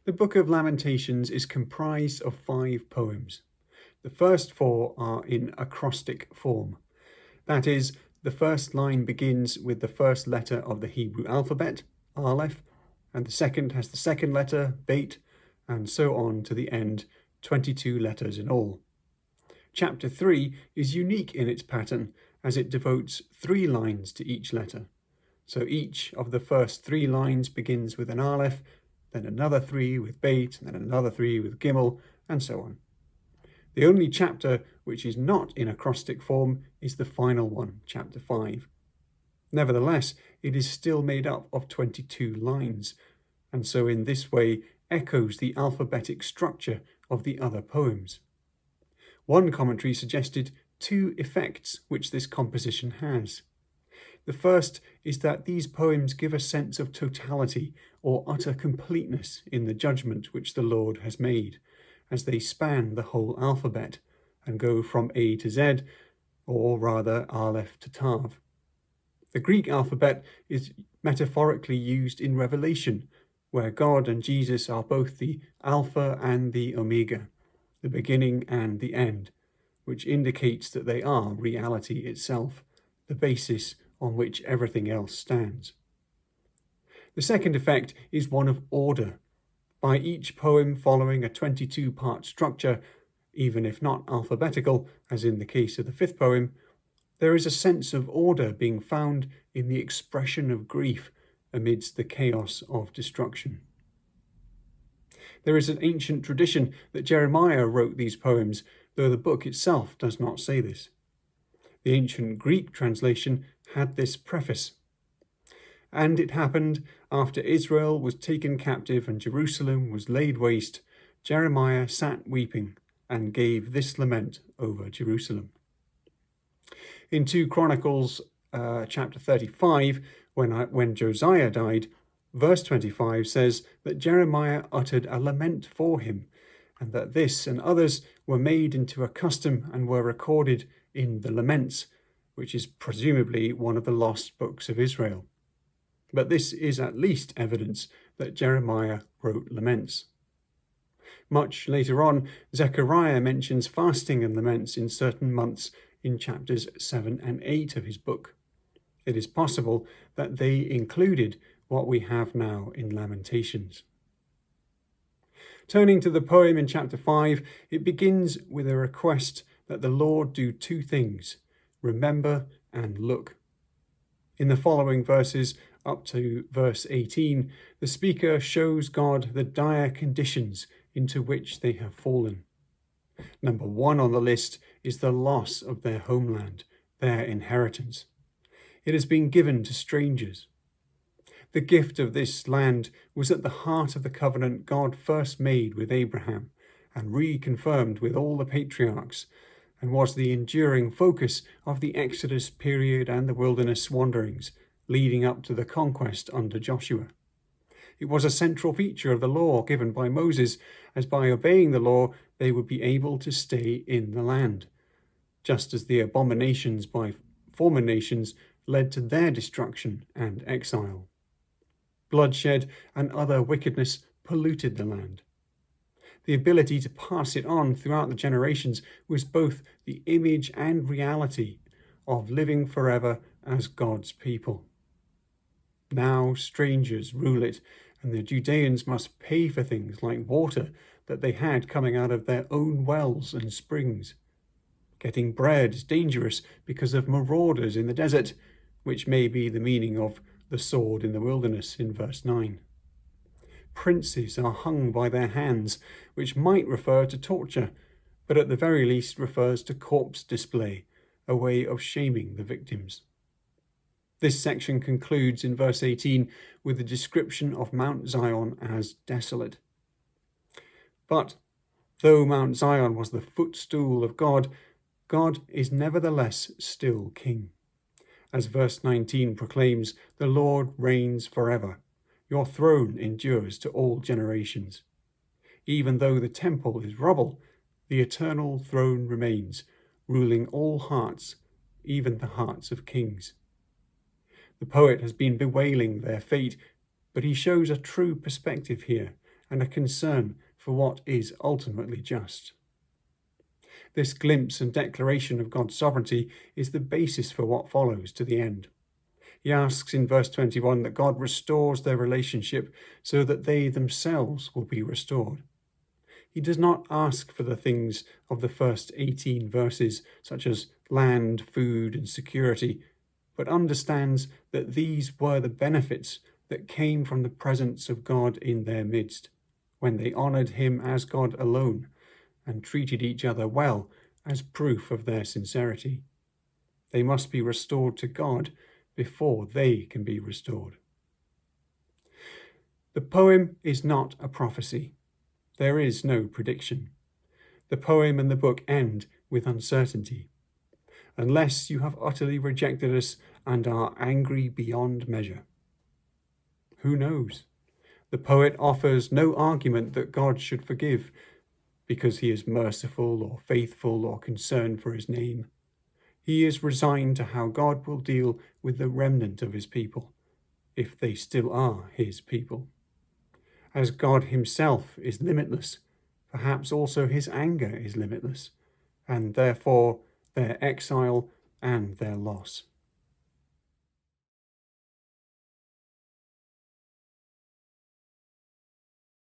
The Book of Lamentations is comprised of 5 poems. The first 4 are in acrostic form. That is, the first line begins with the first letter of the Hebrew alphabet, Aleph, and the second has the second letter, Bet, and so on to the end, 22 letters in all. Chapter 3 is unique in its pattern as it devotes 3 lines to each letter. So each of the first 3 lines begins with an Aleph, then another 3 with Bet, and then another 3 with Gimel, and so on. The only chapter which is not in acrostic form is the final one, chapter 5. Nevertheless, it is still made up of 22 lines, and so in this way echoes the alphabetic structure of the other poems. One commentary suggested 2 effects which this composition has. The first is that these poems give a sense of totality or utter completeness in the judgment which the Lord has made, as they span the whole alphabet and go from A to Z, or rather Aleph to Tav. The Greek alphabet is metaphorically used in Revelation, where God and Jesus are both the Alpha and the Omega, the beginning and the end, which indicates that they are reality itself, the basis on which everything else stands. The second effect is one of order. By each poem following a 22-part structure, even if not alphabetical, as in the case of the 5th poem, there is a sense of order being found in the expression of grief amidst the chaos of destruction. There is an ancient tradition that Jeremiah wrote these poems, though the book itself does not say this. The ancient Greek translation had this preface: "And it happened, after Israel was taken captive and Jerusalem was laid waste, Jeremiah sat weeping and gave this lament over Jerusalem." In 2 Chronicles chapter 35, when Josiah died, verse 25 says that Jeremiah uttered a lament for him, and that this and others were made into a custom and were recorded in the Laments, which is presumably one of the lost books of Israel. But this is at least evidence that Jeremiah wrote laments. Much later on, Zechariah mentions fasting and laments in certain months in chapters 7 and 8 of his book. It is possible that they included what we have now in Lamentations. Turning to the poem in chapter 5, it begins with a request that the Lord do 2 things: remember and look. In the following verses, up to verse 18, the speaker shows God the dire conditions into which they have fallen. Number 1 on the list is the loss of their homeland, their inheritance. It has been given to strangers. The gift of this land was at the heart of the covenant God first made with Abraham and reconfirmed with all the patriarchs, and was the enduring focus of the Exodus period and the wilderness wanderings leading up to the conquest under Joshua. It was a central feature of the law given by Moses, as by obeying the law they would be able to stay in the land, just as the abominations by former nations led to their destruction and exile. Bloodshed and other wickedness polluted the land. The ability to pass it on throughout the generations was both the image and reality of living forever as God's people. Now strangers rule it, and the Judeans must pay for things like water that they had coming out of their own wells and springs. Getting bread is dangerous because of marauders in the desert, which may be the meaning of the sword in the wilderness in verse 9. Princes are hung by their hands, which might refer to torture, but at the very least refers to corpse display, a way of shaming the victims. This section concludes in verse 18 with the description of Mount Zion as desolate. But though Mount Zion was the footstool of God, God is nevertheless still king. As verse 19 proclaims, the Lord reigns forever. Your throne endures to all generations. Even though the temple is rubble, the eternal throne remains, ruling all hearts, even the hearts of kings. The poet has been bewailing their fate, but he shows a true perspective here and a concern for what is ultimately just. This glimpse and declaration of God's sovereignty is the basis for what follows to the end. He asks in verse 21 that God restores their relationship so that they themselves will be restored. He does not ask for the things of the first 18 verses, such as land, food, and security, but understands that these were the benefits that came from the presence of God in their midst, when they honoured him as God alone and treated each other well as proof of their sincerity. They must be restored to God before they can be restored. The poem is not a prophecy. There is no prediction. The poem and the book end with uncertainty. Unless you have utterly rejected us and are angry beyond measure. Who knows? The poet offers no argument that God should forgive because he is merciful or faithful or concerned for his name. He is resigned to how God will deal with the remnant of his people, if they still are his people. As God himself is limitless, perhaps also his anger is limitless, and therefore their exile and their loss.